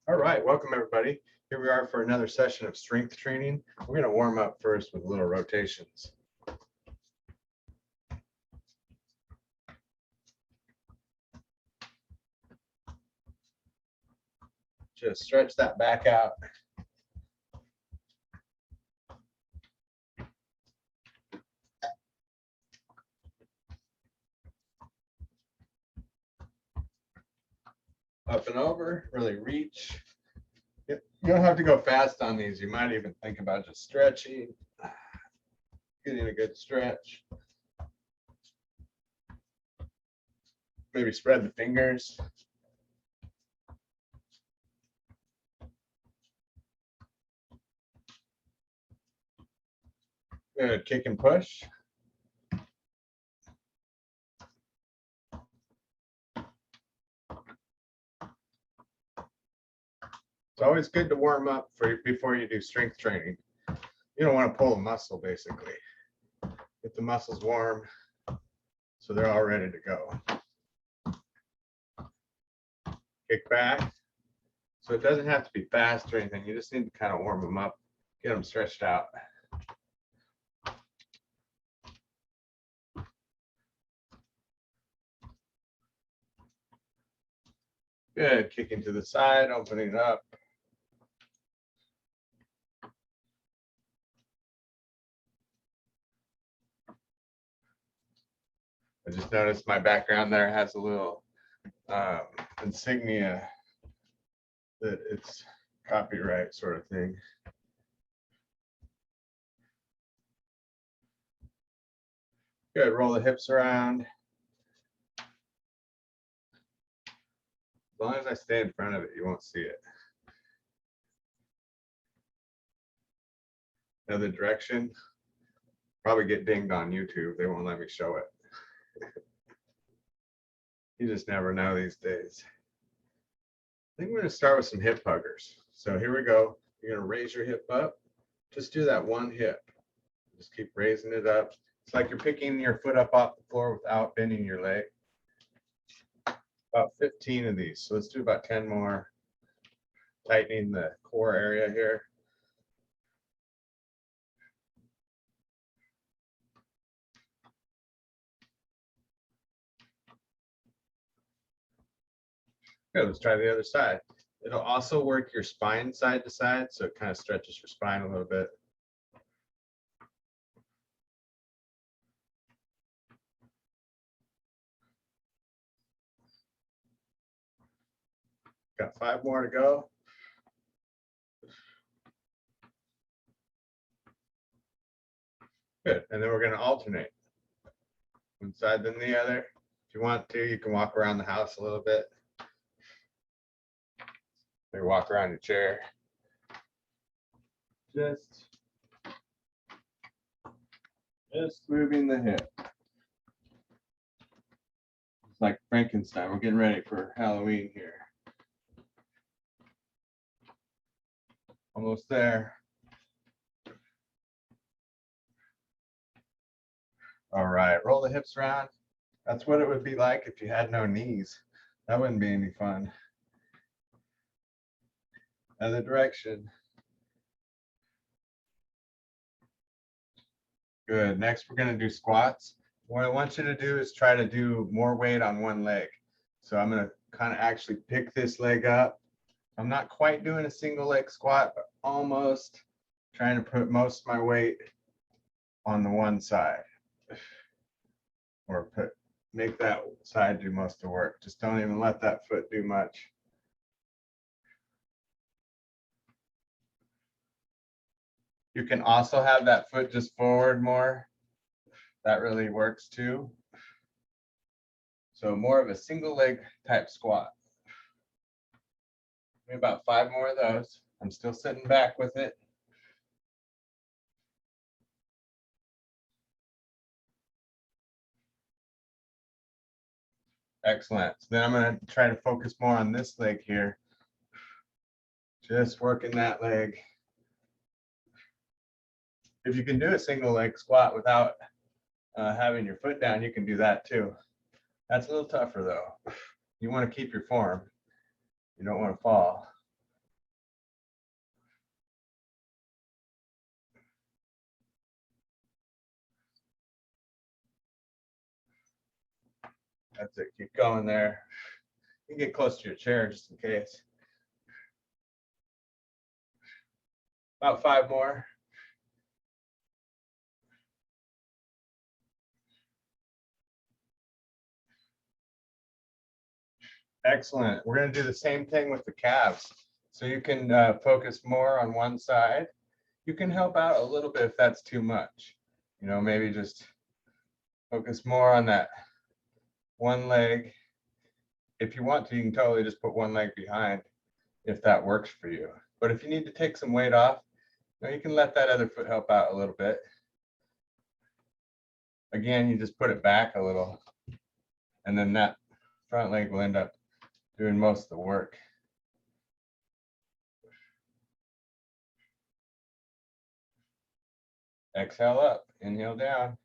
All right, welcome everybody. Here we are for another session of strength training. We're going to warm up first with little rotations. Just stretch that back out. Up and over, really reach. You don't have to go fast on these. You might even think about just stretching, getting a good stretch. Maybe spread the fingers. Good, kick and push. It's always good to warm up before you do strength training. You don't want to pull a muscle, basically. Get the muscles warm so they're all ready to go. Kick back. So it doesn't have to be fast or anything. You just need to kind of warm them up, get them stretched out. Good, kicking to the side, opening up. I just noticed my background there has a little insignia that it's copyright sort of thing. Good, roll the hips around. As long as I stay in front of it, you won't see it. Another direction. Probably get dinged on YouTube. They won't let me show it. You just never know these days. I think we're going to start with some hip huggers. So here we go. You're going to raise your hip up. Just do that one hip. Just keep raising it up. It's like you're picking your foot up off the floor without bending your leg. About 15 of these. So let's do about 10 more. Tightening the core area here. Good, let's try the other side. It'll also work your spine side to side, so it kind of stretches your spine a little bit. Got 5 more to go. Good, and then we're going to alternate. One side then the other. If you want to, you can walk around the house a little bit. Maybe walk around your chair. Just moving the hip. It's like Frankenstein. We're getting ready for Halloween here. Almost there. All right, roll the hips around. That's what it would be like if you had no knees. That wouldn't be any fun. Other direction. Good. Next, we're going to do squats. What I want you to do is try to do more weight on one leg. So I'm going to kind of actually pick this leg up. I'm not quite doing a single leg squat, but almost trying to put most of my weight on the one side. Or make that side do most of the work. Just don't even let that foot do much. You can also have that foot just forward more. That really works too. So more of a single leg type squat. Maybe about 5 more of those. I'm still sitting back with it. Excellent. So then I'm going to try to focus more on this leg here. Just working that leg. If you can do a single leg squat without having your foot down, you can do that too. That's a little tougher though. You want to keep your form. You don't want to fall. That's it. Keep going there. You can get close to your chair just in case. About 5 more. Excellent. We're going to do the same thing with the calves. So you can focus more on one side. You can help out a little bit if that's too much. You know, maybe just focus more on that one leg. If you want to, you can totally just put one leg behind if that works for you. But if you need to take some weight off, you can let that other foot help out a little bit. Again, you just put it back a little, and then that front leg will end up doing most of the work. Exhale up, inhale down.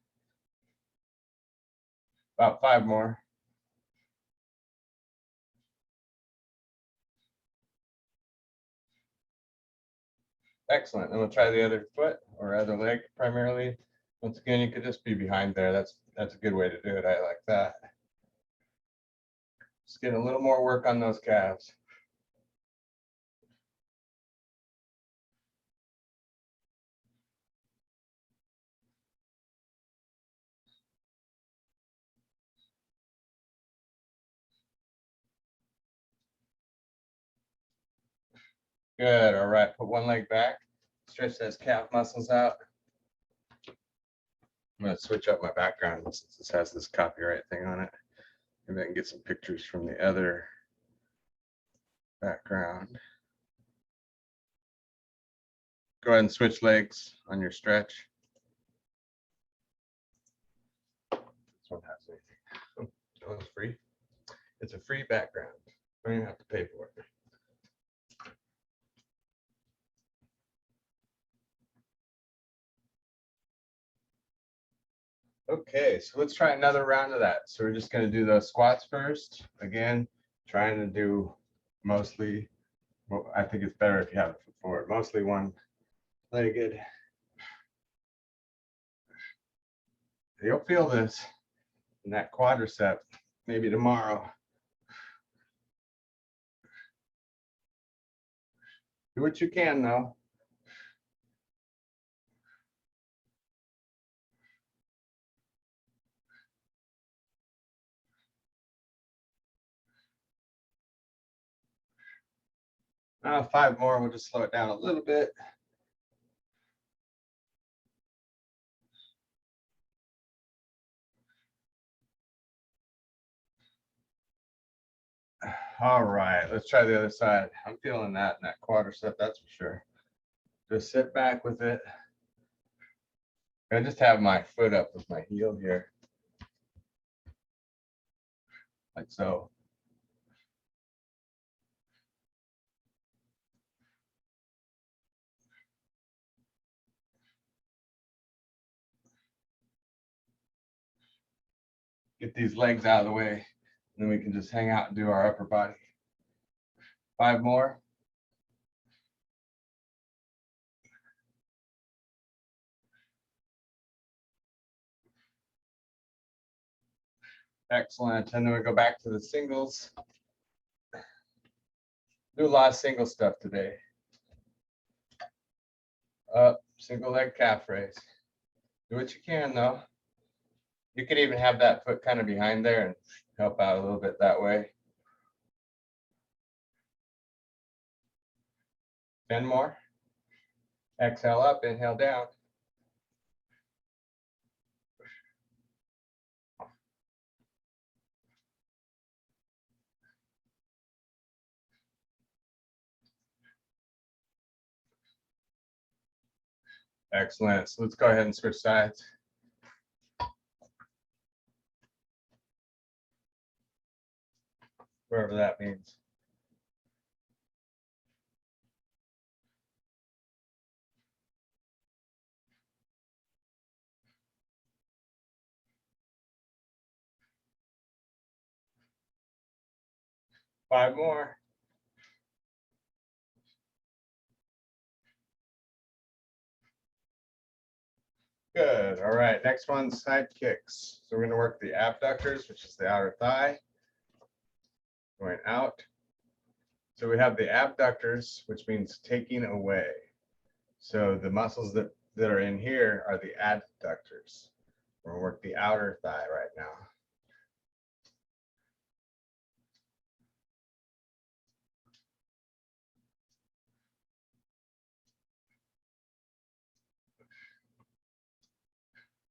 About 5 more. Excellent. Then we'll try the other foot or other leg primarily. Once again, you could just be behind there. That's a good way to do it. I like that. Just get a little more work on those calves. Good. All right. Put one leg back. Stretch those calf muscles out. I'm going to switch up my background since this has this copyright thing on it. Maybe I can get some pictures from the other background. Go ahead and switch legs on your stretch. This one has anything. Oh, it's free. It's a free background. You don't even have to pay for it. Okay, so let's try another round of that. So we're just going to do those squats first. Again, trying to do mostly, well, I think it's better if you have it forward, mostly one-legged. You'll feel this in that quadricep maybe tomorrow. Do what you can though. Uh, 5 more, we'll just slow it down a little bit. All right, let's try the other side. I'm feeling that in that quadricep, that's for sure. Just sit back with it. I just have my foot up with my heel here, like so. Get these legs out of the way, and then we can just hang out and do our upper body. 5 more. Excellent. And then we go back to the singles. Do a lot of single stuff today. Up, single leg calf raise. Do what you can though. You could even have that foot kind of behind there and help out a little bit that way. 10 more. Exhale up, inhale down. Excellent. So let's go ahead and switch sides. Wherever that means. Five more. Good. All right. Next one, side kicks. So we're going to work the abductors, which is the outer thigh, going out. So we have the abductors, which means taking away. So the muscles that are in here are the adductors. We're going to work the outer thigh right now.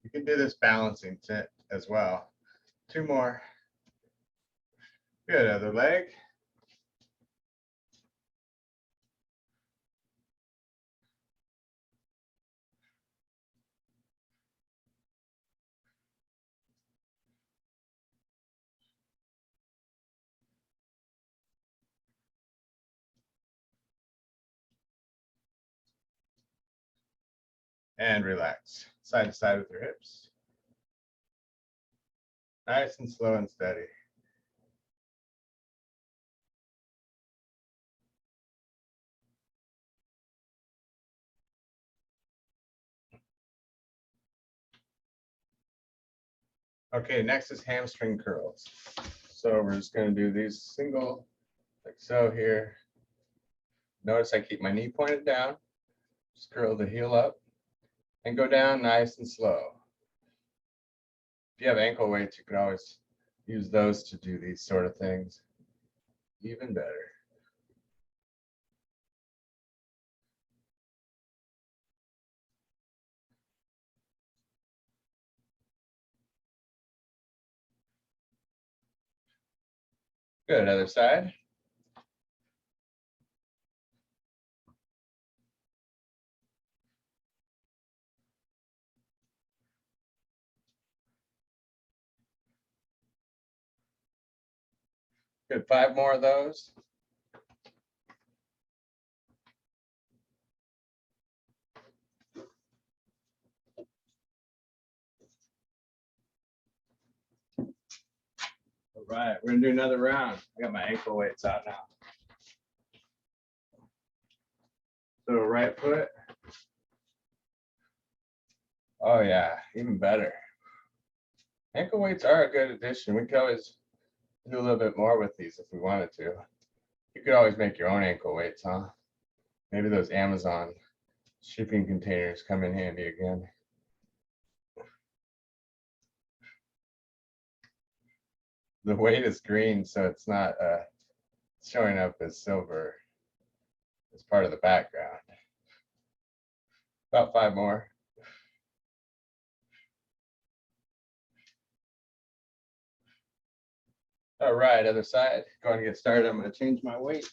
You can do this balancing as well. 2 more. Good. Other leg. And relax. Side to side with your hips. Nice and slow and steady. Okay, next is hamstring curls. So we're just going to do these single, like so here. Notice I keep my knee pointed down, just curl the heel up, and go down nice and slow. If you have ankle weights, you can always use those to do these sort of things. Even better. Good, other side. Good, 5 more of those. All right, we're gonna do another round. I got my ankle weights out now. So right foot. Oh yeah, even better. Ankle weights are a good addition. We could always do a little bit more with these if we wanted to. You could always make your own ankle weights, huh? Maybe those Amazon shipping containers come in handy again. The weight is green, so it's not showing up as silver. It's part of the background. About 5 more. All right, other side. Going to get started. I'm going to change my weight.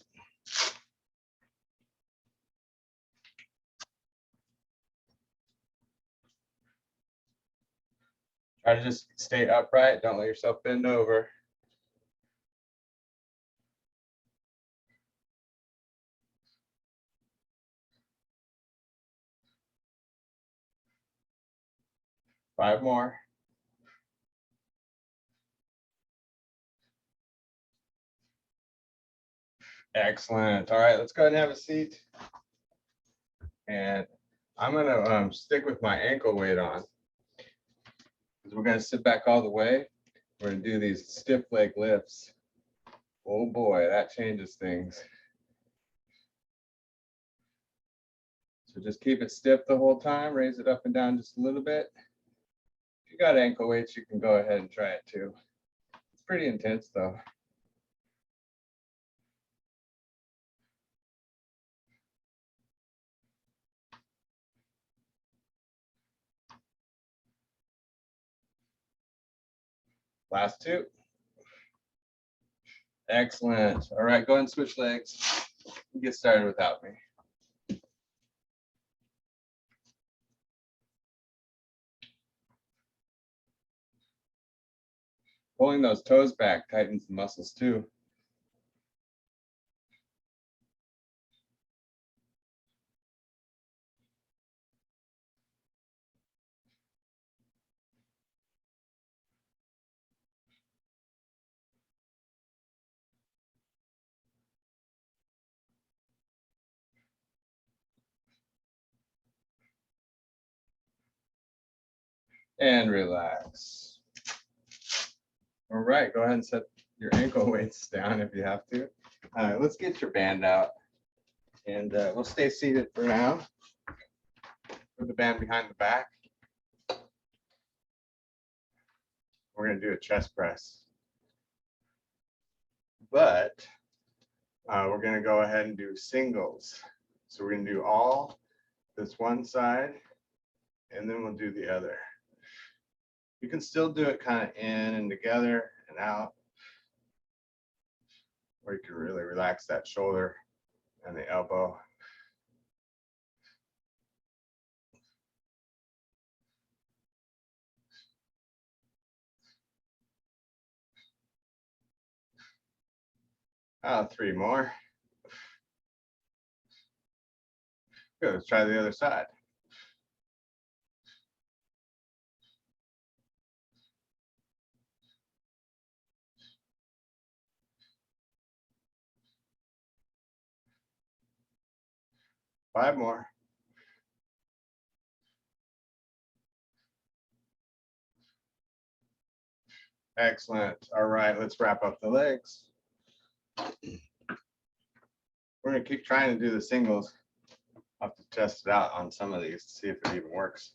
Try to just stay upright. Don't let yourself bend over. Five more. Excellent. All right, let's go ahead and have a seat. And I'm going to stick with my ankle weight on. Because we're going to sit back all the way. We're going to do these stiff leg lifts. Oh boy, that changes things. So just keep it stiff the whole time. Raise it up and down just a little bit. If you got ankle weights, you can go ahead and try it too. It's pretty intense though. Last 2. Excellent. All right, go ahead and switch legs. Get started without me. Pulling those toes back tightens the muscles too. And relax. All right, go ahead and set your ankle weights down if you have to. All right, let's get your band out. And we'll stay seated for now. Put the band behind the back. We're going to do a chest press. But we're going to go ahead and do singles. So we're going to do all this one side, and then we'll do the other. You can still do it kind of in and together and out, or you can really relax that shoulder and the elbow. Three more. Good, let's try the other side. Five more. Excellent. All right, let's wrap up the legs. We're going to keep trying to do the singles. I'll have to test it out on some of these to see if it even works.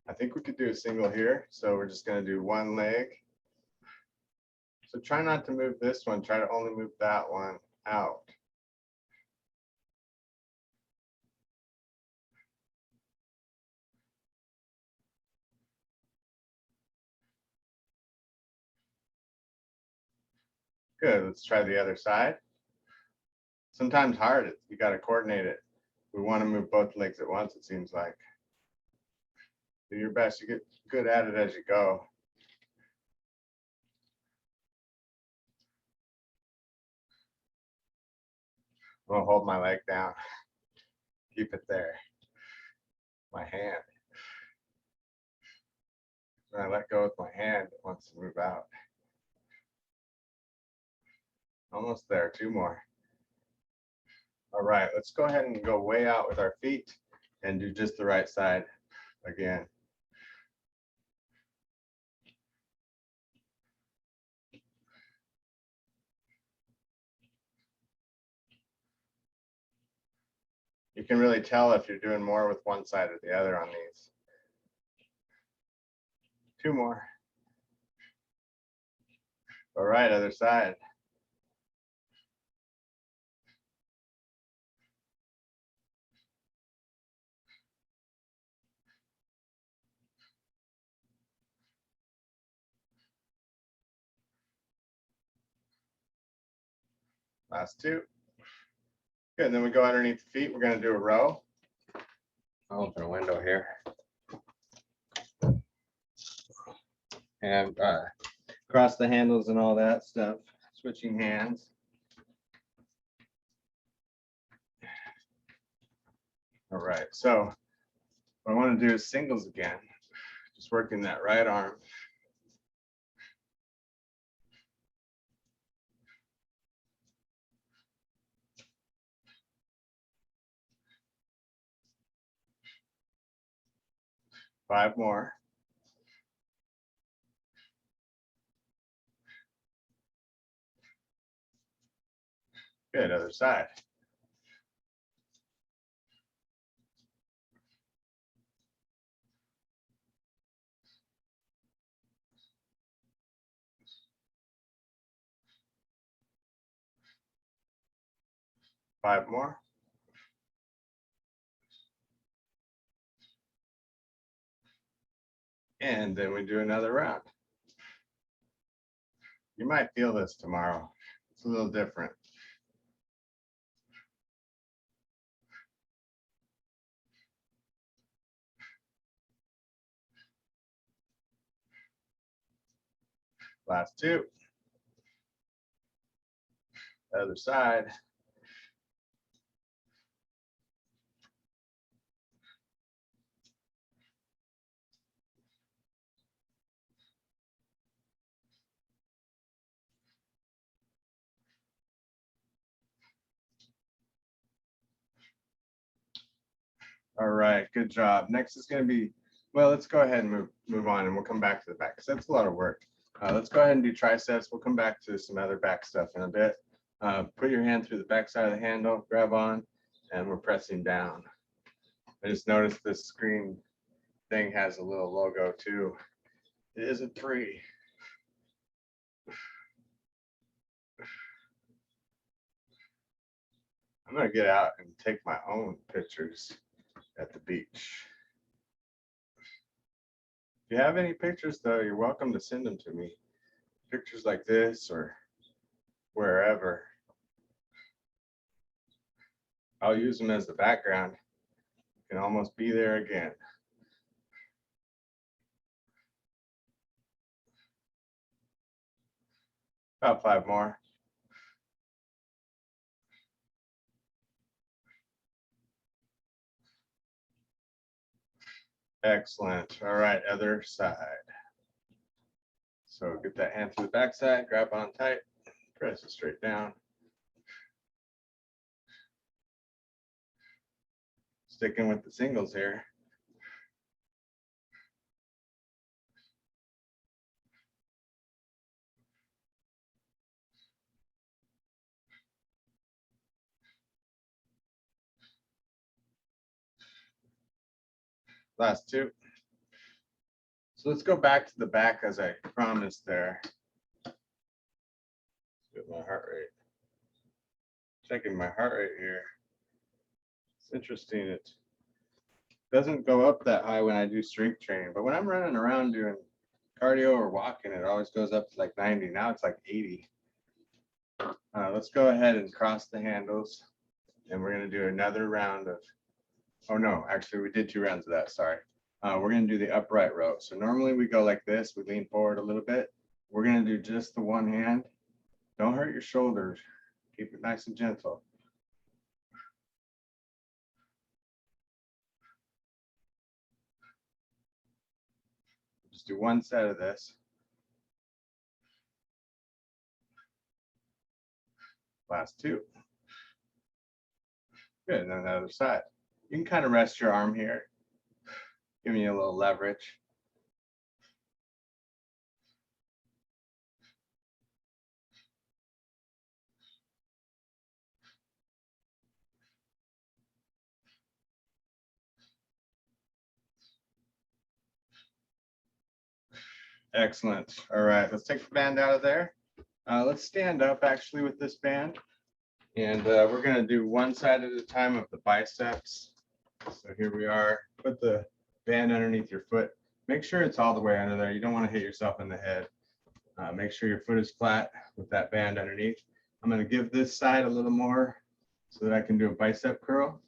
I think we could do a single here. So we're just going to do one leg. So try not to move this one. Try to only move that one out. Good. Let's try the other side. Sometimes hard. You got to coordinate it. We want to move both legs at once, it seems like. Do your best. You get good at it as you go. I'm going to hold my leg down. Keep it there. My hand. When I let go with my hand, it wants to move out. Almost there. Two more. All right, let's go ahead and go way out with our feet and do just the right side again. You can really tell if you're doing more with one side or the other on these. Two more. All right, other side. Last two. Good, and then we go underneath the feet. We're going to do a row. I'll open a window here. And cross the handles and all that stuff. Switching hands. All right, so what I want to do is singles again. Just working that right arm. Five more. Good, other side. Five more. And then we do another round. You might feel this tomorrow. It's a little different. Last two. Other side. All right, good job. Next is going to be Well, let's go ahead and move on, and we'll come back to the back because that's a lot of work. Let's go ahead and do triceps. We'll come back to some other back stuff in a bit. Put your hand through the back side of the handle, grab on, and we're pressing down. I just noticed this screen thing has a little logo too. It isn't free. I'm gonna get out and take my own pictures at the beach. If you have any pictures though, you're welcome to send them to me. Pictures like this or wherever. I'll use them as the background. You can almost be there again. About 5 more. Excellent. All right, other side. So get that hand through the back side, grab on tight, press it straight down. Sticking with the singles here. Last 2. So let's go back to the back as I promised there. Get my heart rate. Checking my heart rate here. It's interesting. It doesn't go up that high when I do strength training, but when I'm running around doing cardio or walking, it always goes up to like 90. Now it's like 80. Let's go ahead and cross the handles, and we're going to do another round of, oh no, actually we did 2 rounds of that, sorry. We're going to do the upright row. So normally we go like this, we lean forward a little bit. We're going to do just the one hand. Don't hurt your shoulders. Keep it nice and gentle. Just do one set of this. Last 2. Good, and then the other side. You can kind of rest your arm here. Give me a little leverage. Excellent. All right, let's take the band out of there. Let's stand up actually with this band. And we're going to do one side at a time of the biceps. So here we are. Put the band underneath your foot. Make sure it's all the way under there. You don't want to hit yourself in the head. Make sure your foot is flat with that band underneath. I'm going to give this side a little more so that I can do a bicep curl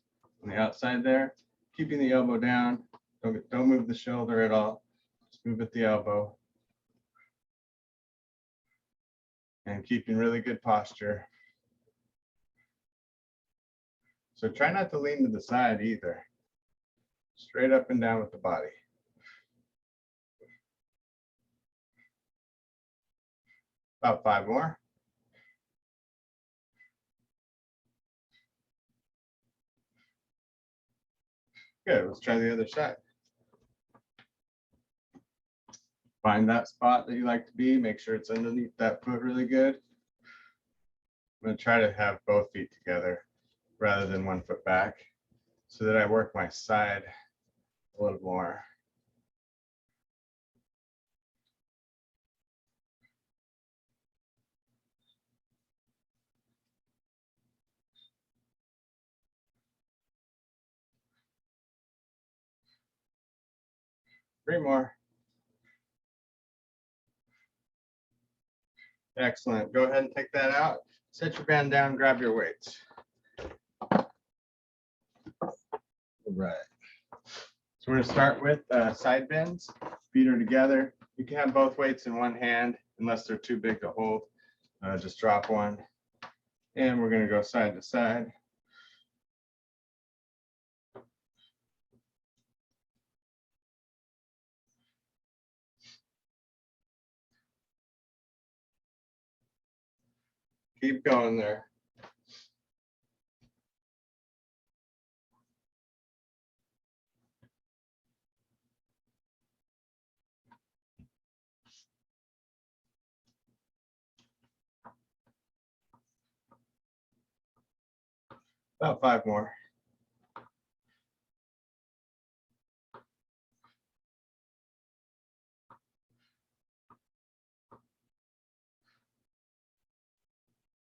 on the outside there. Keeping the elbow down. Don't move the shoulder at all. Just move at the elbow. And keeping really good posture. So try not to lean to the side either. Straight up and down with the body. About 5 more. Good, let's try the other side. Find that spot that you like to be. Make sure it's underneath that foot really good. I'm going to try to have both feet together rather than one foot back so that I work my side a little more. Three more. Excellent. Go ahead and take that out. Set your band down, grab your weights. All right. So we're going to start with side bends. Feet are together. You can have both weights in one hand unless they're too big to hold. Just drop one. And we're going to go side to side. Keep going there. About 5 more.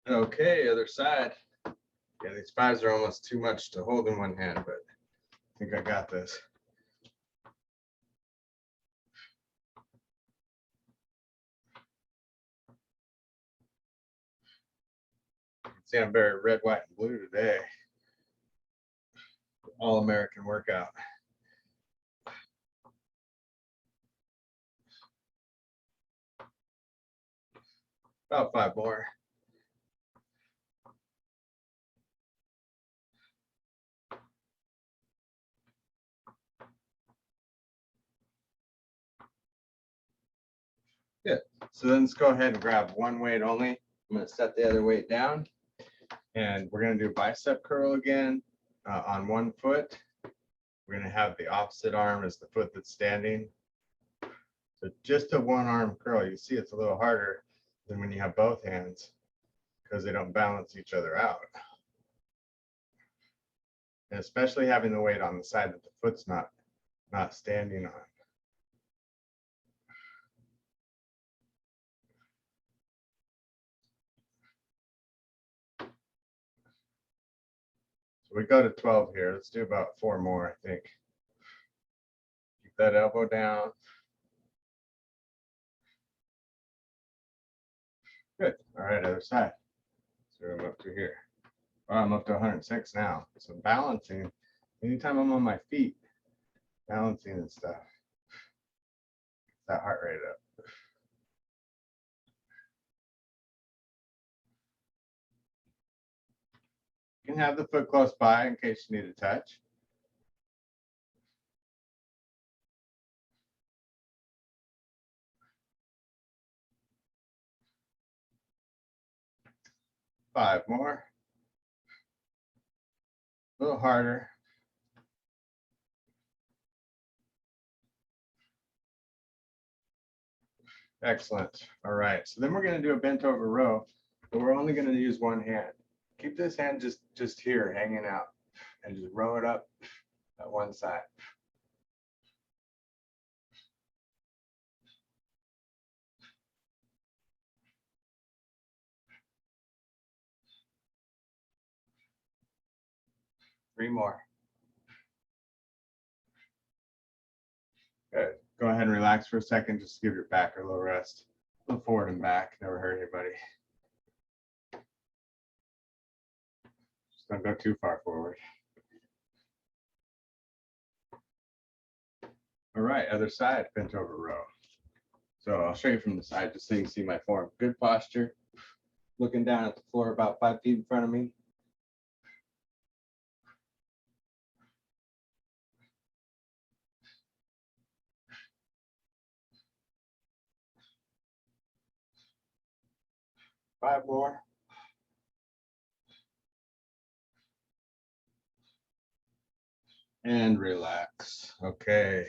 Okay, other side. Yeah, these 5s are almost too much to hold in one hand, but I think I got this. See, I'm very red, white, and blue today. All American workout. About 5 more. Good. So then let's go ahead and grab one weight only. I'm going to set the other weight down, and we're going to do bicep curl again on one foot. We're going to have the opposite arm as the foot that's standing. So just a one arm curl. You see it's a little harder than when you have both hands because they don't balance each other out. And especially having the weight on the side that the foot's not standing on. So we go to 12 here. Let's do about 4 more, I think. Keep that elbow down. Good. All right, other side. So I'm up to here. Oh, I'm up to 106 now. So balancing, anytime I'm on my feet, balancing and stuff, that heart rate up. You can have the foot close by in case you need a touch. Five more. A little harder. Excellent. All right. So then we're going to do a bent over row, but we're only going to use one hand. Keep this hand just here hanging out and just row it up at one side. Three more. Good. Go ahead and relax for a second. Just give your back a little rest. Look forward and back. Never hurt anybody. Just don't go too far forward. All right, other side, bent over row. So I'll show you from the side just so you can see my form. Good posture. Looking down at the floor about 5 feet in front of me. Five more. And relax. Okay.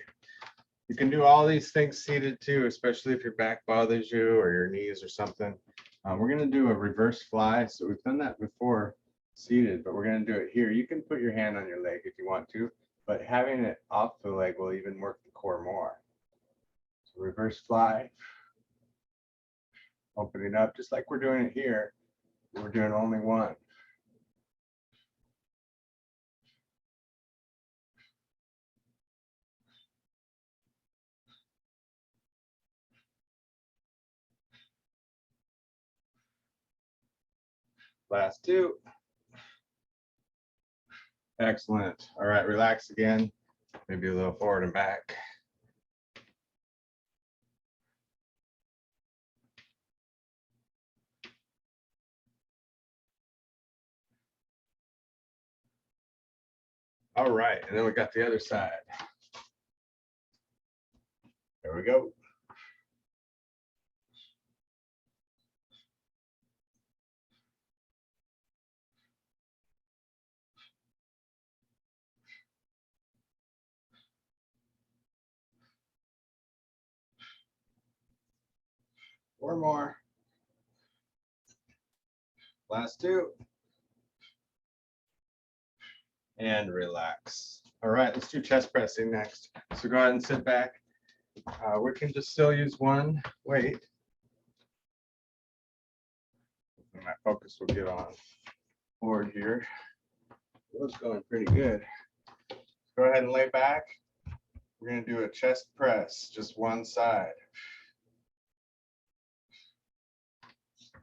You can do all these things seated too, especially if your back bothers you or your knees or something. We're going to do a reverse fly. So we've done that before seated, but we're going to do it here. You can put your hand on your leg if you want to, but having it off the leg will even work the core more. So reverse fly. Opening up just like we're doing it here. We're doing only one. Last two. Excellent. All right, relax again. Maybe a little forward and back. All right, and then we got the other side. There we go. Four more. Last two. and relax. All right, let's do chest pressing next. So go ahead and sit back. We can just still use one weight. And my focus will get on forward here. It was going pretty good. Go ahead and lay back. We're going to do a chest press, just one side.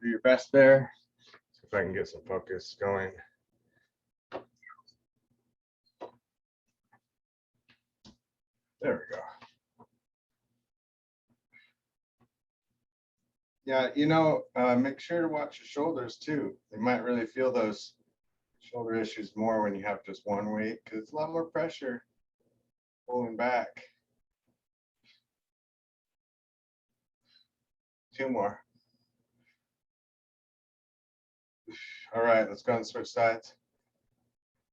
Do your best there. See if I can get some focus going. There we go. Yeah, make sure to watch your shoulders too. You might really feel those shoulder issues more when you have just one weight because it's a lot more pressure pulling back. 2 more. All right, let's go and switch sides.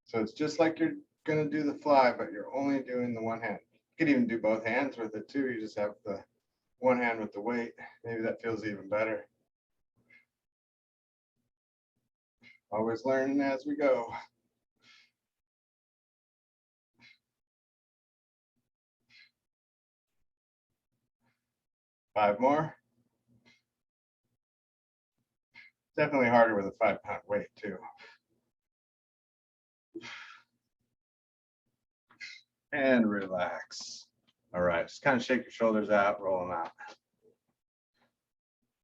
So it's just like you're going to do the fly, but you're only doing the one hand. You could even do both hands with it too. You just have the one hand with the weight. Maybe that feels even better. Always learning as we go. Five more. Definitely harder with a 5-pound weight too. And relax. All right, just kind of shake your shoulders out, roll them out.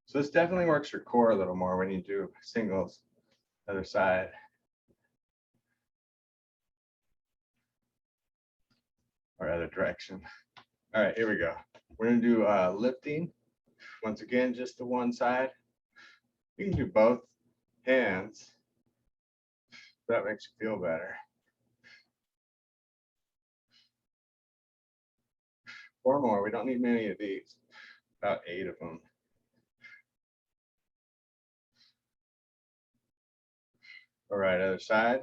So this definitely works your core a little more when you do singles. Other side. Or other direction. All right, here we go. We're gonna do lifting. Once again, just the one side. You can do both hands. That makes you feel better. 4 more. We don't need many of these. About 8 of them. All right, other side.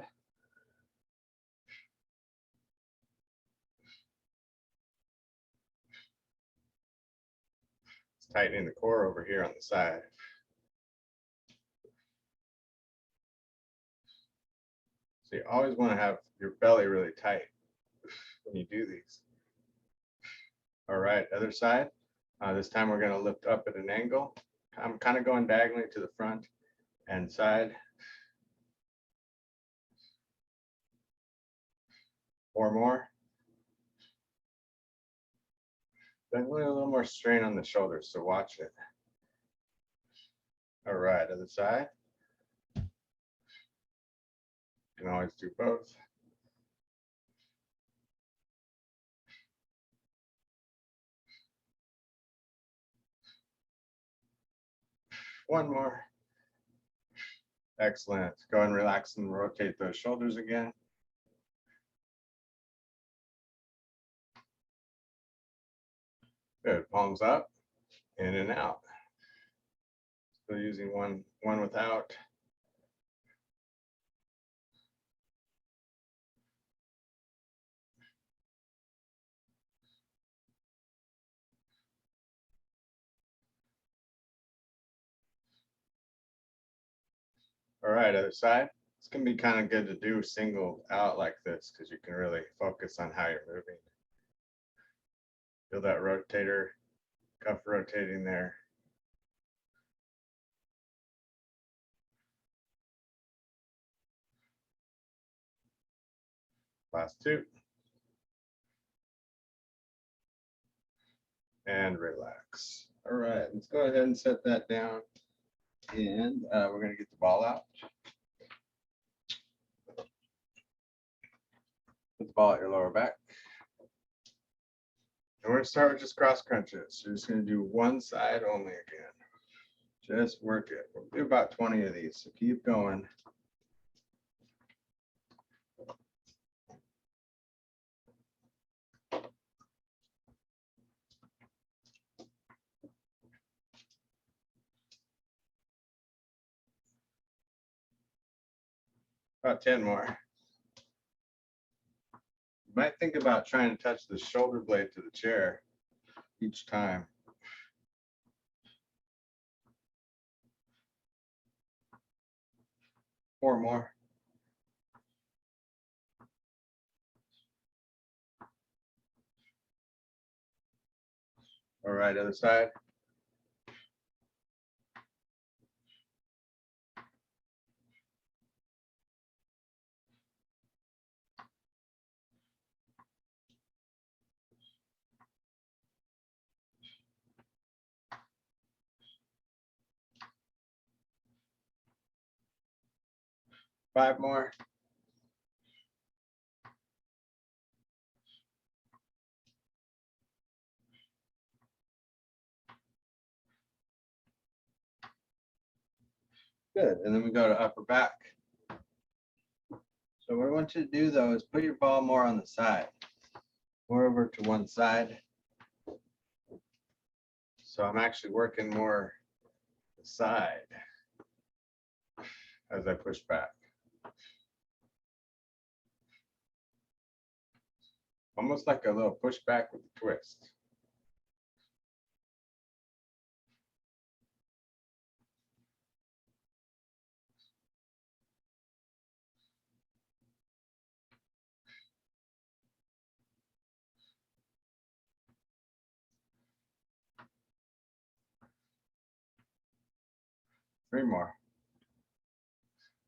It's tightening the core over here on the side. So you always want to have your belly really tight when you do these. All right, other side. This time we're going to lift up at an angle. I'm kind of going diagonally to the front and side. 4 more. Definitely a little more strain on the shoulders, so watch it. All right, other side. You can always do both. One more. Excellent. Go and relax and rotate those shoulders again. Good. Palms up, in and out. Still using one without. All right, other side. It's going to be kind of good to do single out like this because you can really focus on how you're moving. Feel that rotator cuff rotating there. Last 2. And relax. All right, let's go ahead and set that down. And we're going to get the ball out. Put the ball at your lower back. And we're going to start with just cross crunches. You're just going to do one side only again. Just work it. We'll do about 20 of these, so keep going. About 10 more. You might think about trying to touch the shoulder blade to the chair each time. Four more. All right, other side. Five more. Good, and then we go to upper back. So what I want you to do though is put your ball more on the side, more over to one side. So I'm actually working more the side as I push back. Almost like a little push back with a twist. Three more.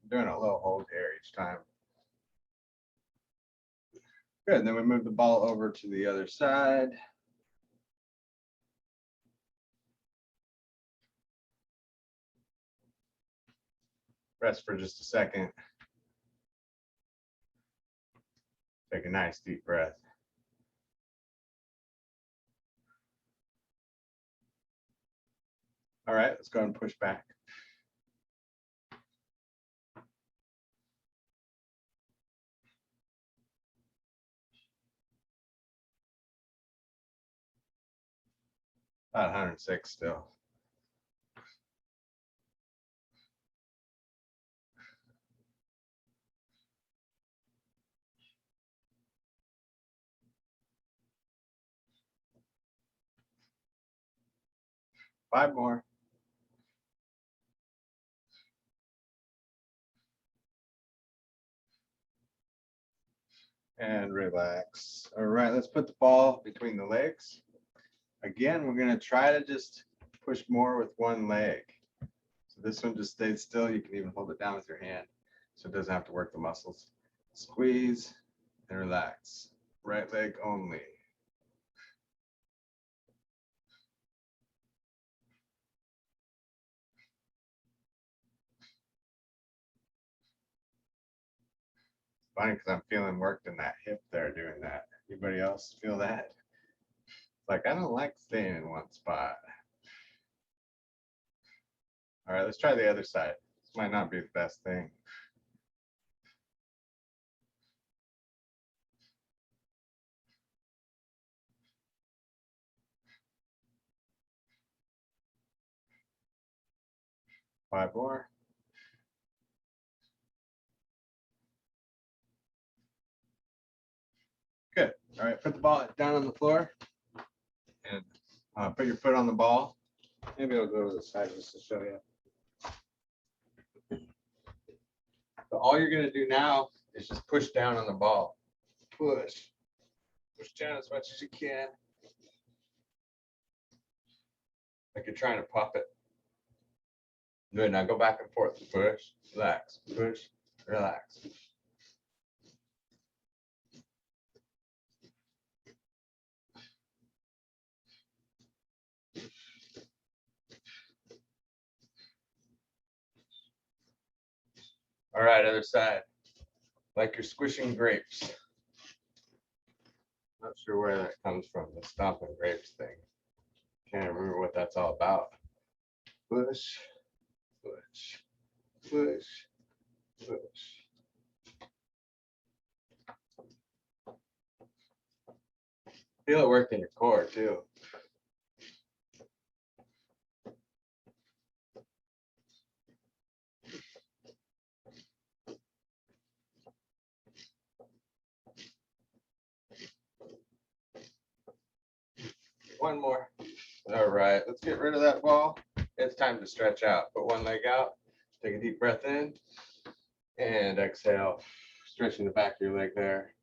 I'm doing a little hold here each time. Good, and then we move the ball over to the other side. Rest for just a second. Take a nice deep breath. All right, let's go ahead and push back. About 106 still. Five more. And relax. All right, let's put the ball between the legs. Again, we're gonna try to just push more with one leg. So this one just stays still. You can even hold it down with your hand so it doesn't have to work the muscles. Squeeze and relax. Right leg only. Funny because I'm feeling worked in that hip there doing that. Anybody else feel that? Like, I don't like staying in one spot. All right, let's try the other side. This might not be the best thing. Five more. Good. All right, put the ball down on the floor and put your foot on the ball. Maybe I'll go to the side just to show you. So all you're going to do now is just push down on the ball. Push. Push down as much as you can. Like you're trying to pop it. Good. Now go back and forth. Push, relax, push, relax. All right, other side. Like you're squishing grapes. Not sure where that comes from, the stomping grapes thing. Can't remember what that's all about. Push, push, push, push. Feel it work in your core too. One more. All right, let's get rid of that ball. It's time to stretch out. Put one leg out, take a deep breath in, and exhale, stretching the back of your leg there.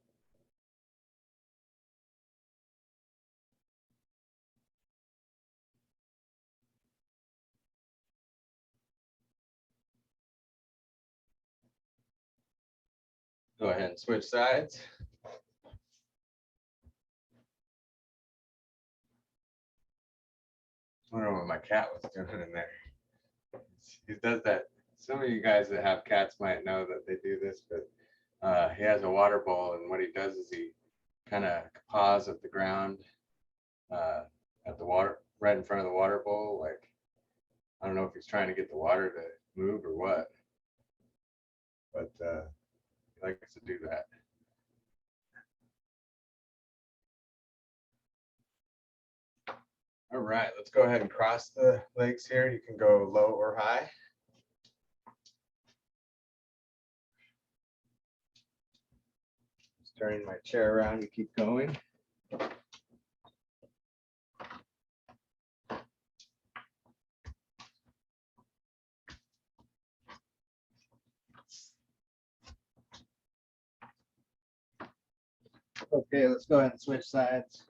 Go ahead and switch sides. I don't know what my cat was doing in there. He does that. Some of you guys that have cats might know that they do this, but he has a water bowl, and what he does is he kind of paws at the ground at the water, right in front of the water bowl. Like, I don't know if he's trying to get the water to move or what, but he likes to do that. All right, let's go ahead and cross the legs here. You can go low or high. Just turning my chair around, you keep going. Okay, let's go ahead and switch sides.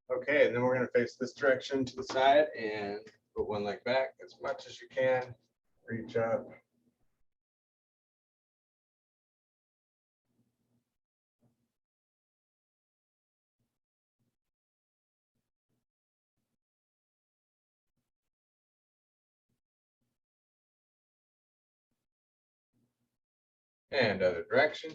Okay, and then we're going to face this direction to the side and put one leg back as much as you can. Reach up. And other direction.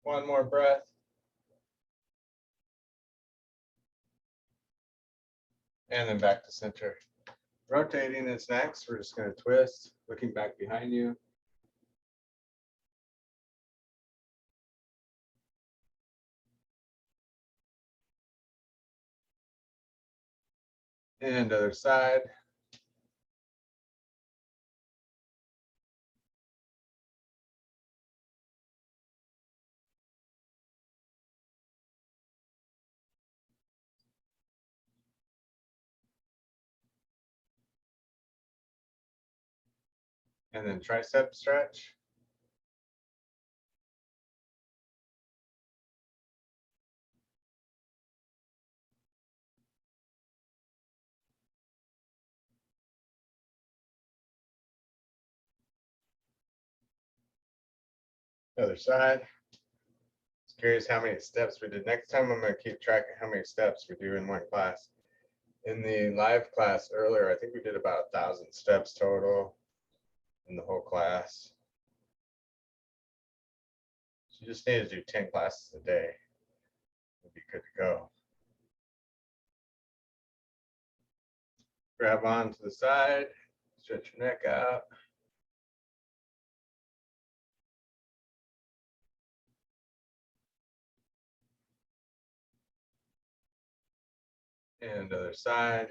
One more breath. And then back to center. Rotating is next. We're just going to twist, looking back behind you. And other side. And then tricep stretch. Other side. Just curious how many steps we did. Next time I'm going to keep track of how many steps we do in one class. In the live class earlier, I think we did about 1,000 steps total in the whole class. So you just need to do 10 classes a day. You'll be good to go. Grab on to the side, stretch your neck out. And other side.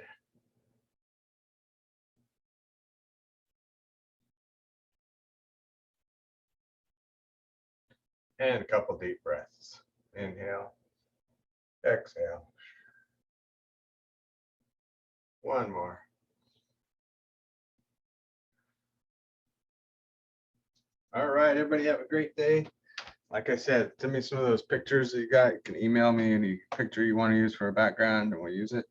And a couple deep breaths. Inhale, exhale. One more. All right, everybody have a great day. Like I said, send me some of those pictures that you got. You can email me any picture you want to use for a background and we'll use it.